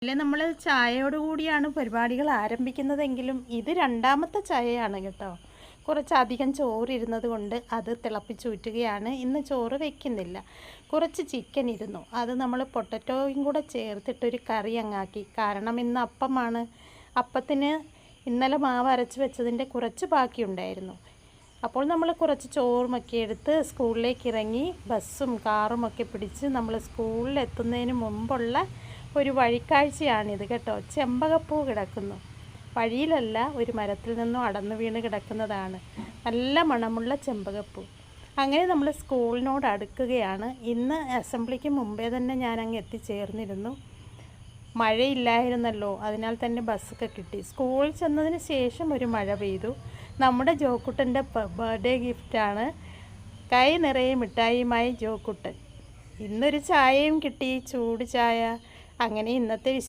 അല്ലെ നമ്മൾ ചായയോട് കൂടിയാണ് പരിപാടികൾ ആരംഭിക്കുന്നതെങ്കിലും ഇത് രണ്ടാമത്തെ ചായയാണ് കേട്ടോ. കുറച്ചധികം ചോറിരുന്നത് കൊണ്ട് അത് തിളപ്പിച്ചൂറ്റുകയാണ്. ഇന്ന് ചോറ് വയ്ക്കുന്നില്ല. കുറച്ച് ചിക്കൻ ഇരുന്നു, അത് നമ്മൾ പൊട്ടറ്റോയും കൂടെ ചേർത്തിട്ടൊരു കറി അങ്ങാക്കി. കാരണം ഇന്ന് അപ്പമാണ്. അപ്പത്തിന് ഇന്നലെ മാവ് അരച്ച് വെച്ചതിൻ്റെ കുറച്ച് ബാക്കിയുണ്ടായിരുന്നു. അപ്പോൾ നമ്മൾ കുറച്ച് ചോറുമൊക്കെ എടുത്ത് സ്കൂളിലേക്ക് ഇറങ്ങി ബസ്സും കാറുമൊക്കെ പിടിച്ച് നമ്മൾ സ്കൂളിലെത്തുന്നതിന് മുമ്പുള്ള ഒരു വഴിക്കാഴ്ചയാണിത് കേട്ടോ. ചെമ്പകപ്പൂ കിടക്കുന്നു. വഴിയിലല്ല, ഒരു മരത്തിൽ നിന്നും അടർന്നു വീണ് കിടക്കുന്നതാണ്. നല്ല മണമുള്ള ചെമ്പകപ്പൂ. അങ്ങനെ നമ്മൾ സ്കൂളിനോട് അടുക്കുകയാണ്. ഇന്ന് അസംബ്ലിക്ക് മുമ്പേ തന്നെ ഞാൻ അങ്ങ് എത്തിച്ചേർന്നിരുന്നു. മഴയില്ലായിരുന്നല്ലോ, അതിനാൽ തന്നെ ബസ്സൊക്കെ കിട്ടി. സ്കൂളിൽ ചെന്നതിന് ശേഷം ഒരു മഴ പെയ്തു. നമ്മുടെ ജോക്കുട്ടൻ്റെ ബർത്ത്ഡേ ഗിഫ്റ്റാണ്. കൈ നിറയെ മിഠായിയുമായി ജോക്കുട്ടൻ. ഇന്നൊരു ചായയും കിട്ടി, ചൂട് ചായ. അങ്ങനെ ഇന്നത്തെ